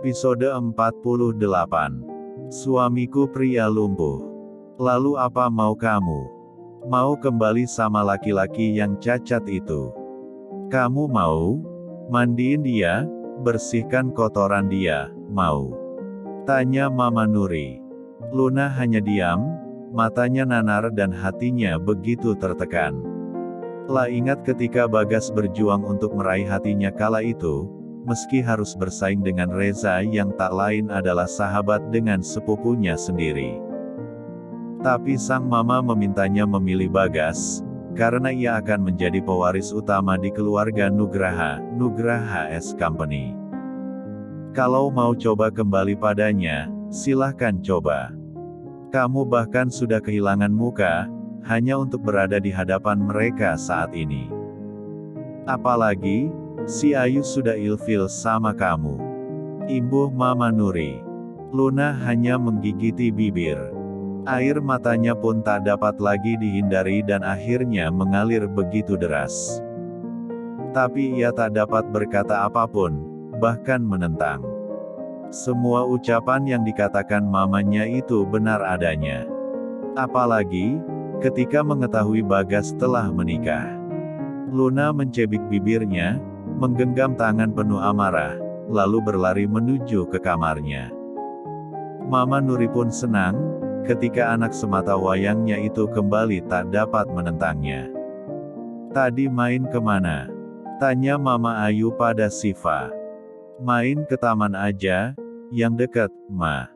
Episode 48. Suamiku pria lumpuh. Lalu apa mau kamu? Mau kembali sama laki-laki yang cacat itu? Kamu mau? Mandiin dia? Bersihkan kotoran dia? Mau? Tanya Mama Nuri. Luna hanya diam, matanya nanar dan hatinya begitu tertekan. Lah ingat ketika Bagas berjuang untuk meraih hatinya kala itu, meski harus bersaing dengan Reza yang tak lain adalah sahabat dengan sepupunya sendiri. Tapi sang mama memintanya memilih Bagas, karena ia akan menjadi pewaris utama di keluarga Nugraha S Company. Kalau mau coba kembali padanya, silahkan coba. Kamu bahkan sudah kehilangan muka, hanya untuk berada di hadapan mereka saat ini. Apalagi, si Ayu sudah ilfil sama kamu. Imbuh Mama Nuri. Luna hanya menggigiti bibir. Air matanya pun tak dapat lagi dihindari dan akhirnya mengalir begitu deras. Tapi ia tak dapat berkata apapun, bahkan menentang. Semua ucapan yang dikatakan mamanya itu benar adanya. Apalagi, ketika mengetahui Bagas telah menikah. Luna mencebik bibirnya, menggenggam tangan penuh amarah, lalu berlari menuju ke kamarnya. Mama Nuri pun senang, ketika anak semata wayangnya itu kembali tak dapat menentangnya. Tadi main kemana? Tanya Mama Ayu pada Siva. Main ke taman aja, yang dekat, Ma.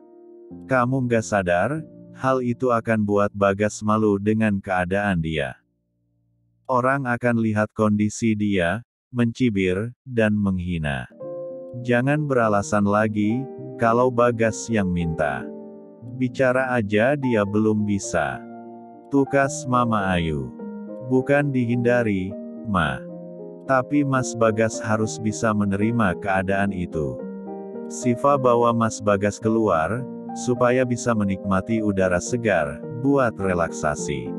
Kamu nggak sadar, hal itu akan buat Bagas malu dengan keadaan dia. Orang akan lihat kondisi dia, mencibir, dan menghina. Jangan beralasan lagi, kalau Bagas yang minta. Bicara aja dia belum bisa. Tukas Mama Ayu. Bukan dihindari, Ma. Tapi Mas Bagas harus bisa menerima keadaan itu. Siva bawa Mas Bagas keluar, supaya bisa menikmati udara segar, buat relaksasi.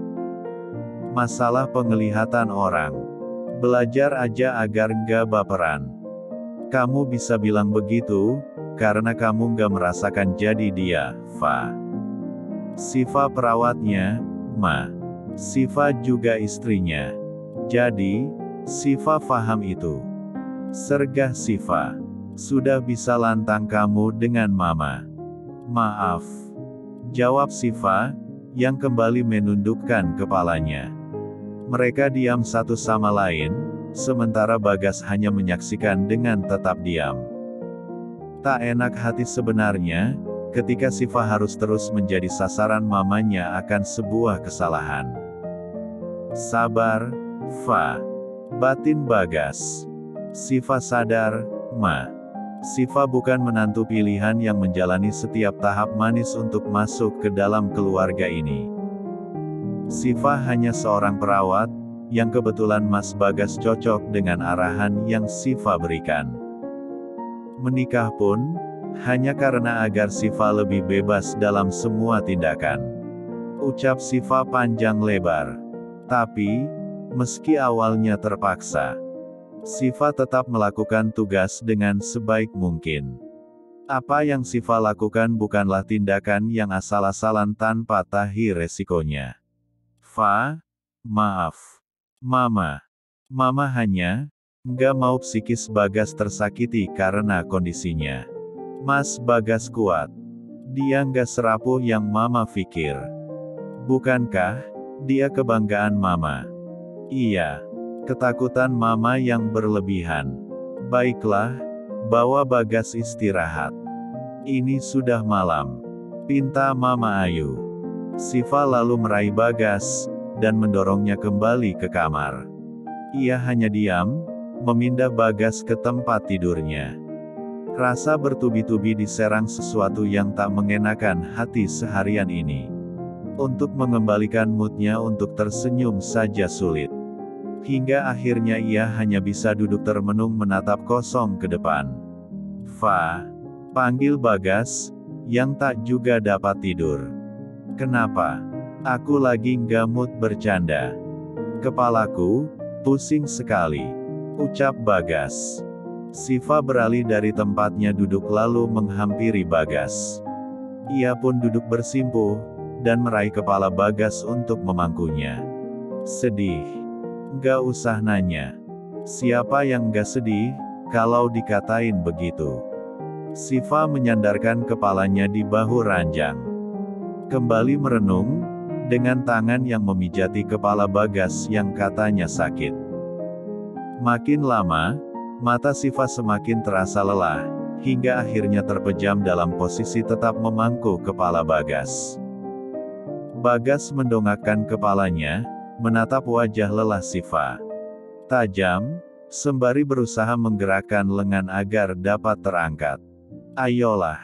Masalah penglihatan orang. Belajar aja agar nggak baperan. Kamu bisa bilang begitu, karena kamu nggak merasakan jadi dia, Fa. Siva perawatnya, Ma. Siva juga istrinya. Jadi, Siva paham itu. Sergah Siva. Sudah bisa lantang kamu dengan Mama. Maaf. Jawab Siva, yang kembali menundukkan kepalanya. Mereka diam satu sama lain, sementara Bagas hanya menyaksikan dengan tetap diam. Tak enak hati sebenarnya, ketika Siva harus terus menjadi sasaran mamanya akan sebuah kesalahan. Sabar, Fa. Batin Bagas. Siva sadar, Ma. Siva bukan menantu pilihan yang menjalani setiap tahap manis untuk masuk ke dalam keluarga ini. Siva hanya seorang perawat, yang kebetulan Mas Bagas cocok dengan arahan yang Siva berikan. Menikah pun, hanya karena agar Siva lebih bebas dalam semua tindakan. Ucap Siva panjang lebar. Tapi, meski awalnya terpaksa, Siva tetap melakukan tugas dengan sebaik mungkin. Apa yang Siva lakukan bukanlah tindakan yang asal-asalan tanpa tahi resikonya. Fa, maaf. Mama. Mama hanya nggak mau psikis Bagas tersakiti karena kondisinya. Mas Bagas kuat. Dia nggak serapuh yang Mama pikir. Bukankah dia kebanggaan Mama? Iya. Ketakutan Mama yang berlebihan. Baiklah, bawa Bagas istirahat. Ini sudah malam. Pinta Mama Ayu. Siva lalu meraih Bagas, dan mendorongnya kembali ke kamar. Ia hanya diam, memindah Bagas ke tempat tidurnya. Rasa bertubi-tubi diserang sesuatu yang tak mengenakan hati seharian ini. Untuk mengembalikan moodnya untuk tersenyum saja sulit. Hingga akhirnya ia hanya bisa duduk termenung menatap kosong ke depan. Fa. Panggil Bagas, yang tak juga dapat tidur. Kenapa? Aku lagi nggak mood bercanda. Kepalaku pusing sekali. Ucap Bagas. Siva beralih dari tempatnya duduk lalu menghampiri Bagas. Ia pun duduk bersimpuh, dan meraih kepala Bagas untuk memangkunya. Sedih? Gak usah nanya. Siapa yang gak sedih, kalau dikatain begitu? Siva menyandarkan kepalanya di bahu ranjang. Kembali merenung, dengan tangan yang memijati kepala Bagas yang katanya sakit. Makin lama, mata Siva semakin terasa lelah, hingga akhirnya terpejam dalam posisi tetap memangku kepala Bagas. Bagas mendongakkan kepalanya, menatap wajah lelah Siva. Tajam, sembari berusaha menggerakkan lengan agar dapat terangkat. Ayolah.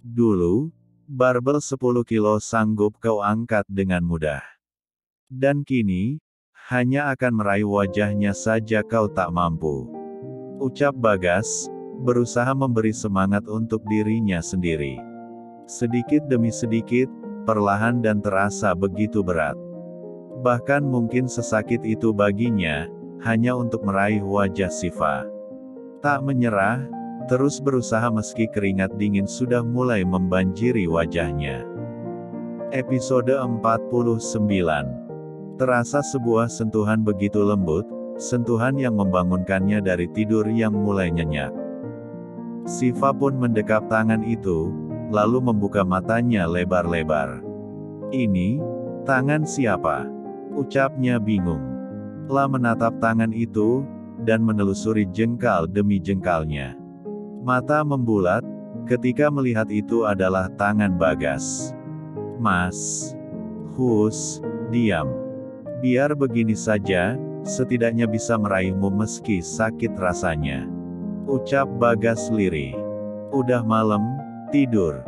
Dulu, barbel 10 kilo sanggup kau angkat dengan mudah. Dan kini, hanya akan meraih wajahnya saja kau tak mampu. Ucap Bagas, berusaha memberi semangat untuk dirinya sendiri. Sedikit demi sedikit, perlahan dan terasa begitu berat. Bahkan mungkin sesakit itu baginya, hanya untuk meraih wajah Siva. Tak menyerah, terus berusaha meski keringat dingin sudah mulai membanjiri wajahnya. Episode 49. Terasa sebuah sentuhan begitu lembut, sentuhan yang membangunkannya dari tidur yang mulai nyenyak. Siva pun mendekap tangan itu, lalu membuka matanya lebar-lebar. Ini, tangan siapa? Ucapnya bingung. Lah menatap tangan itu, dan menelusuri jengkal demi jengkalnya. Mata membulat, ketika melihat itu adalah tangan Bagas. Mas. Hus, diam. Biar begini saja, setidaknya bisa meraihmu meski sakit rasanya. Ucap Bagas lirih. Udah malam, tidur.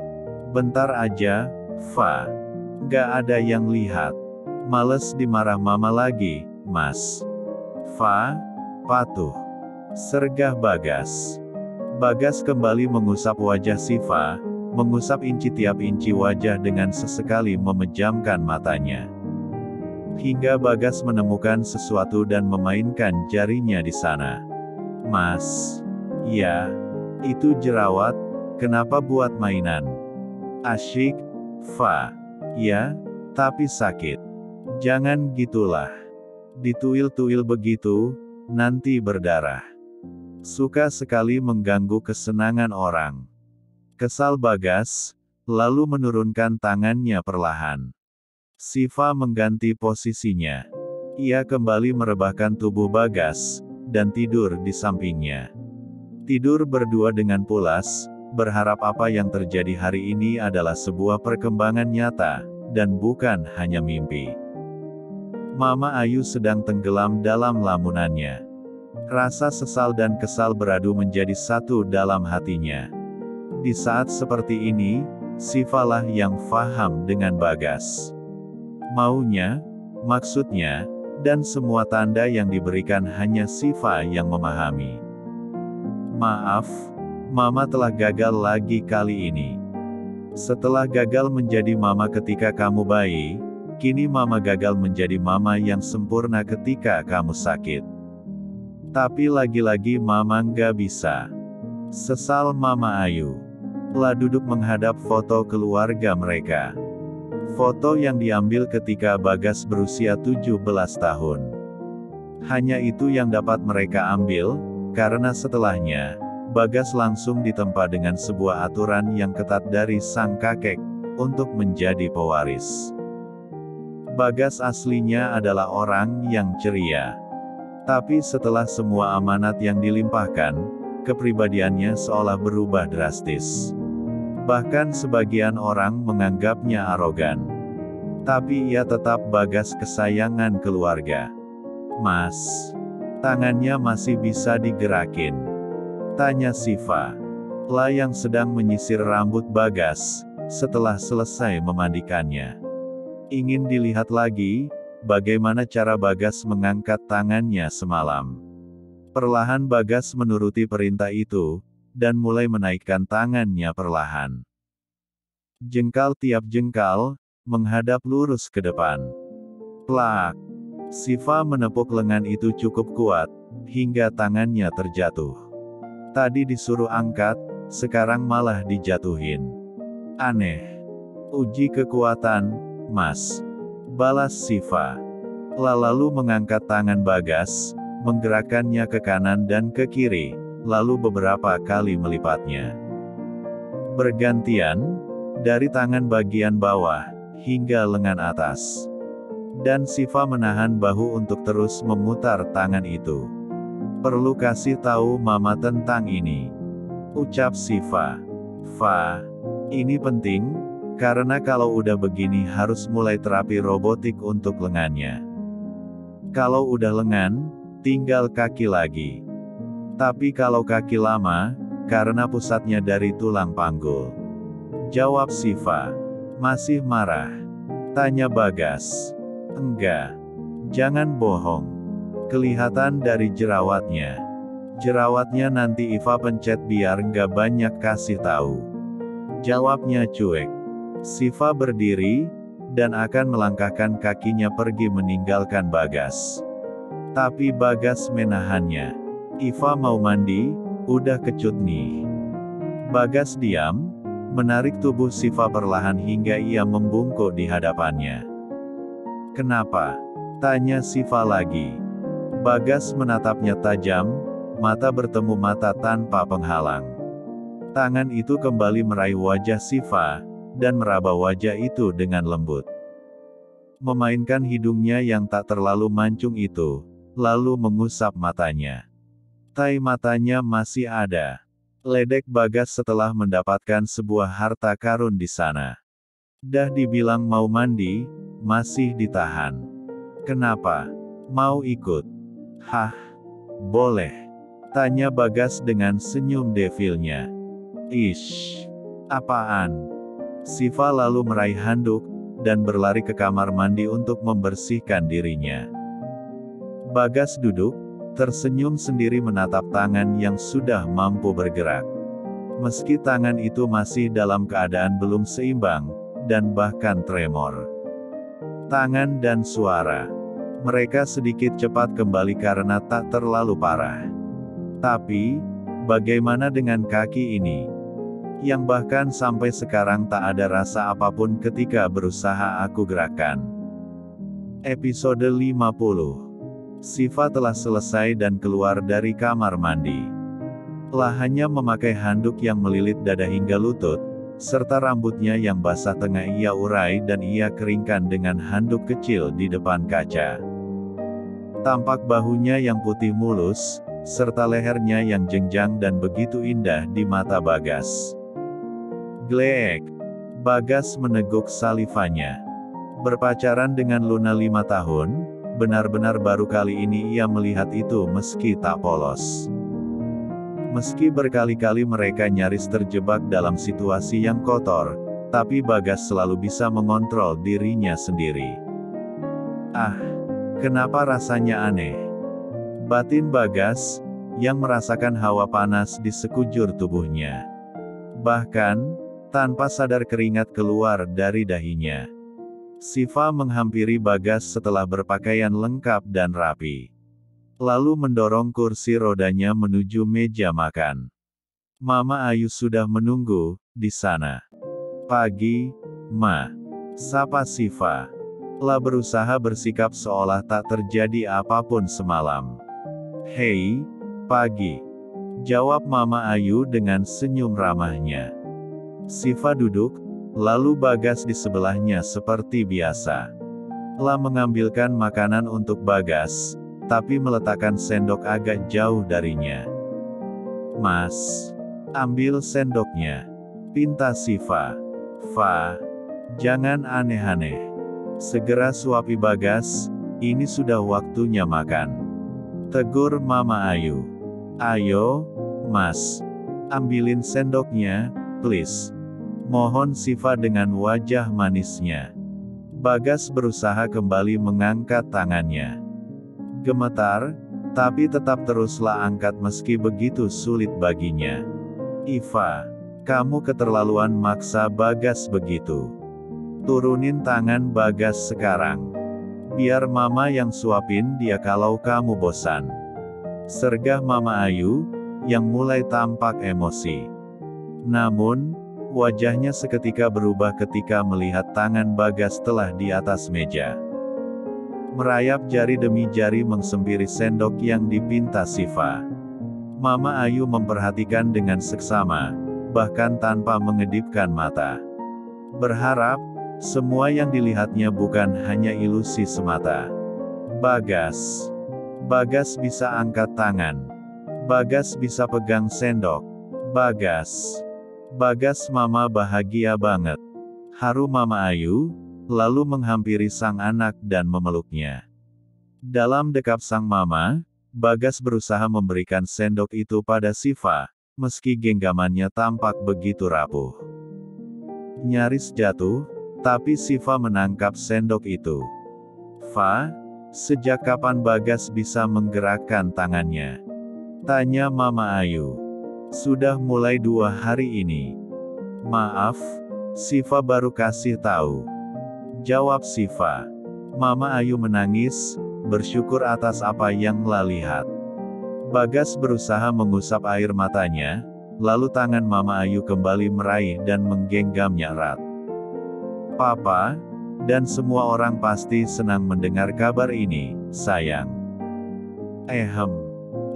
Bentar aja, Fa. Gak ada yang lihat. Males dimarah mama lagi, Mas. Fa, patuh. Sergah Bagas. Bagas kembali mengusap wajah Siva, mengusap inci tiap inci wajah dengan sesekali memejamkan matanya. Hingga Bagas menemukan sesuatu dan memainkan jarinya di sana. Mas. Ya. Itu jerawat, kenapa buat mainan? Asyik, Fa. Ya, tapi sakit. Jangan gitulah. Dituil-tuil begitu, nanti berdarah. Suka sekali mengganggu kesenangan orang. Kesal Bagas, lalu menurunkan tangannya perlahan. Siva mengganti posisinya. Ia kembali merebahkan tubuh Bagas, dan tidur di sampingnya. Tidur berdua dengan pulas, berharap apa yang terjadi hari ini adalah sebuah perkembangan nyata, dan bukan hanya mimpi. Mama Ayu sedang tenggelam dalam lamunannya. Rasa sesal dan kesal beradu menjadi satu dalam hatinya. Di saat seperti ini, Sivalah yang faham dengan Bagas. Maunya, maksudnya, dan semua tanda yang diberikan hanya Siva yang memahami. Maaf, Mama telah gagal lagi kali ini. Setelah gagal menjadi mama ketika kamu bayi, kini Mama gagal menjadi mama yang sempurna ketika kamu sakit. Tapi lagi-lagi Mama nggak bisa. Sesal Mama Ayu. Lah duduk menghadap foto keluarga mereka. Foto yang diambil ketika Bagas berusia 17 tahun. Hanya itu yang dapat mereka ambil, karena setelahnya, Bagas langsung ditempa dengan sebuah aturan yang ketat dari sang kakek, untuk menjadi pewaris. Bagas aslinya adalah orang yang ceria. Tapi setelah semua amanat yang dilimpahkan, kepribadiannya seolah berubah drastis. Bahkan sebagian orang menganggapnya arogan. Tapi ia tetap Bagas kesayangan keluarga. Mas. Tangannya masih bisa digerakin? Tanya Siva. Lah yang sedang menyisir rambut Bagas, setelah selesai memandikannya. Ingin dilihat lagi, bagaimana cara Bagas mengangkat tangannya semalam. Perlahan Bagas menuruti perintah itu, dan mulai menaikkan tangannya perlahan. Jengkal tiap jengkal, menghadap lurus ke depan. Plak. Siva menepuk lengan itu cukup kuat, hingga tangannya terjatuh. Tadi disuruh angkat, sekarang malah dijatuhin. Aneh. Uji kekuatan, Mas. Balas Siva. Lalu mengangkat tangan Bagas, menggerakkannya ke kanan dan ke kiri, lalu beberapa kali melipatnya. Bergantian, dari tangan bagian bawah, hingga lengan atas. Dan Siva menahan bahu untuk terus memutar tangan itu. Perlu kasih tahu Mama tentang ini, ucap Siva. Fa, ini penting, karena kalau udah begini harus mulai terapi robotik untuk lengannya. Kalau udah lengan, tinggal kaki lagi. Tapi kalau kaki lama, karena pusatnya dari tulang panggul. Jawab Siva. Masih marah? Tanya Bagas. Enggak. Jangan bohong. Kelihatan dari jerawatnya. Jerawatnya nanti Iva pencet biar nggak banyak kasih tahu. Jawabnya cuek. Siva berdiri, dan akan melangkahkan kakinya pergi meninggalkan Bagas. Tapi Bagas menahannya. Iva mau mandi, udah kecut nih. Bagas diam, menarik tubuh Siva perlahan hingga ia membungkuk di hadapannya. Kenapa? Tanya Siva lagi. Bagas menatapnya tajam, mata bertemu mata tanpa penghalang. Tangan itu kembali meraih wajah Siva, dan meraba wajah itu dengan lembut. Memainkan hidungnya yang tak terlalu mancung itu, lalu mengusap matanya. Tai matanya masih ada. Ledek Bagas setelah mendapatkan sebuah harta karun di sana. Dah dibilang mau mandi, masih ditahan. Kenapa? Mau ikut? Hah? Boleh. Tanya Bagas dengan senyum devilnya. Ish. Apaan? Siva lalu meraih handuk, dan berlari ke kamar mandi untuk membersihkan dirinya. Bagas duduk, tersenyum sendiri menatap tangan yang sudah mampu bergerak. Meski tangan itu masih dalam keadaan belum seimbang, dan bahkan tremor. Tangan dan suara. Mereka sedikit cepat kembali karena tak terlalu parah. Tapi, bagaimana dengan kaki ini? Yang bahkan sampai sekarang tak ada rasa apapun ketika berusaha aku gerakan. Episode 50. Siva telah selesai dan keluar dari kamar mandi. Lah hanya memakai handuk yang melilit dada hingga lutut, serta rambutnya yang basah tengah ia urai dan ia keringkan dengan handuk kecil di depan kaca. Tampak bahunya yang putih mulus, serta lehernya yang jenjang dan begitu indah di mata Bagas. Gleek. Bagas meneguk salivanya. Berpacaran dengan Luna 5 tahun, benar-benar baru kali ini ia melihat itu meski tak polos. Meski berkali-kali mereka nyaris terjebak dalam situasi yang kotor, tapi Bagas selalu bisa mengontrol dirinya sendiri. Ah, kenapa rasanya aneh? Batin Bagas, yang merasakan hawa panas di sekujur tubuhnya. Bahkan, tanpa sadar keringat keluar dari dahinya. Siva menghampiri Bagas setelah berpakaian lengkap dan rapi. Lalu mendorong kursi rodanya menuju meja makan. Mama Ayu sudah menunggu di sana. Pagi, Ma. Sapa Siva. Lah berusaha bersikap seolah tak terjadi apapun semalam. Hei, pagi. Jawab Mama Ayu dengan senyum ramahnya. Siva duduk, lalu Bagas di sebelahnya seperti biasa. Lah mengambilkan makanan untuk Bagas, tapi meletakkan sendok agak jauh darinya. Mas, ambil sendoknya. Pinta Siva. Fa, jangan aneh-aneh. Segera suapi Bagas, ini sudah waktunya makan. Tegur Mama Ayu. Ayo, Mas. Ambilin sendoknya, please. Mohon Siva dengan wajah manisnya. Bagas berusaha kembali mengangkat tangannya. Gemetar, tapi tetap teruslah angkat meski begitu sulit baginya. Iva, kamu keterlaluan maksa Bagas begitu. Turunin tangan Bagas sekarang. Biar Mama yang suapin dia kalau kamu bosan. Sergah Mama Ayu, yang mulai tampak emosi. Namun, wajahnya seketika berubah ketika melihat tangan Bagas telah di atas meja. Merayap jari demi jari mengsempiri sendok yang dipinta Siva. Mama Ayu memperhatikan dengan seksama, bahkan tanpa mengedipkan mata. Berharap, semua yang dilihatnya bukan hanya ilusi semata. Bagas. Bagas bisa angkat tangan. Bagas bisa pegang sendok. Bagas. Bagas, mama bahagia banget. Haru Mama Ayu, lalu menghampiri sang anak dan memeluknya. Dalam dekap sang mama, Bagas berusaha memberikan sendok itu pada Siva, meski genggamannya tampak begitu rapuh. Nyaris jatuh, tapi Siva menangkap sendok itu. "Fa, sejak kapan Bagas bisa menggerakkan tangannya?" tanya Mama Ayu. "Sudah mulai 2 hari ini." "Maaf, Siva baru kasih tahu," jawab Siva. Mama Ayu menangis, bersyukur atas apa yang La lihat. Bagas berusaha mengusap air matanya, lalu tangan Mama Ayu kembali meraih dan menggenggamnya erat. "Papa, dan semua orang pasti senang mendengar kabar ini, sayang."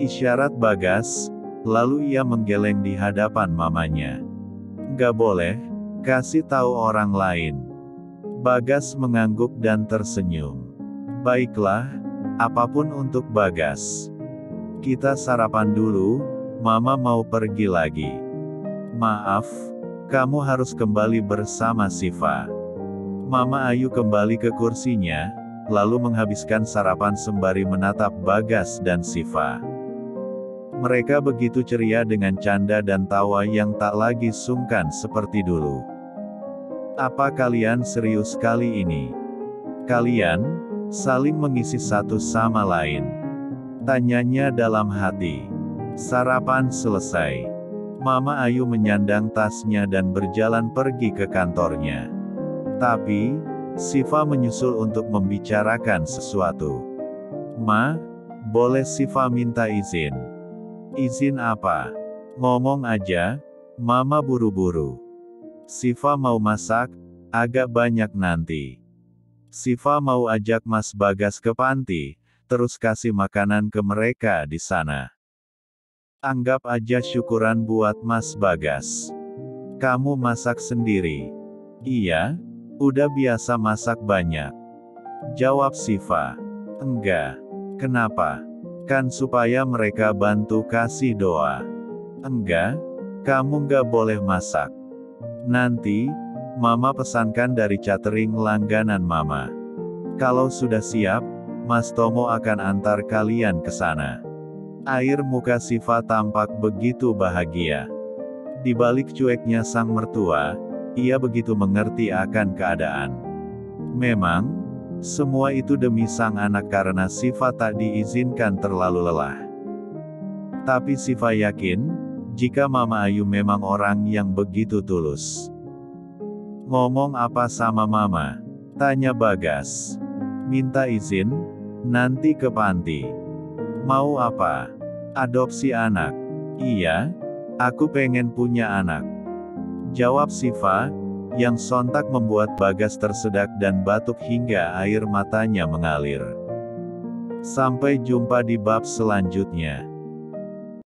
Isyarat Bagas, lalu ia menggeleng di hadapan mamanya. "Nggak boleh, kasih tahu orang lain." Bagas mengangguk dan tersenyum. "Baiklah, apapun untuk Bagas. Kita sarapan dulu, Mama mau pergi lagi." "Maaf, kamu harus kembali bersama Siva." Mama Ayu kembali ke kursinya, lalu menghabiskan sarapan sembari menatap Bagas dan Siva. Mereka begitu ceria dengan canda dan tawa yang tak lagi sungkan seperti dulu. "Apa kalian serius kali ini? Kalian saling mengisi satu sama lain?" tanyanya dalam hati. Sarapan selesai. Mama Ayu menyandang tasnya dan berjalan pergi ke kantornya. Tapi, Siva menyusul untuk membicarakan sesuatu. "Ma, boleh Siva minta izin?" "Izin apa? Ngomong aja, Mama buru-buru." "Siva mau masak, agak banyak nanti. Siva mau ajak Mas Bagas ke panti, terus kasih makanan ke mereka di sana. Anggap aja syukuran buat Mas Bagas." "Kamu masak sendiri?" "Iya, udah biasa masak banyak," jawab Siva. "Enggak." "Kenapa?" "Kan supaya mereka bantu kasih doa." "Enggak, kamu nggak boleh masak. Nanti, Mama pesankan dari catering langganan Mama. Kalau sudah siap, Mas Tomo akan antar kalian ke sana." Air muka Siva tampak begitu bahagia. Di balik cueknya sang mertua, ia begitu mengerti akan keadaan. Memang, semua itu demi sang anak karena Siva tak diizinkan terlalu lelah. Tapi Siva yakin, jika Mama Ayu memang orang yang begitu tulus. "Ngomong apa sama Mama?" tanya Bagas. "Minta izin, nanti ke panti." "Mau apa?" "Adopsi anak." "Iya, aku pengen punya anak," jawab Siva, yang sontak membuat Bagas tersedak dan batuk hingga air matanya mengalir. Sampai jumpa di bab selanjutnya.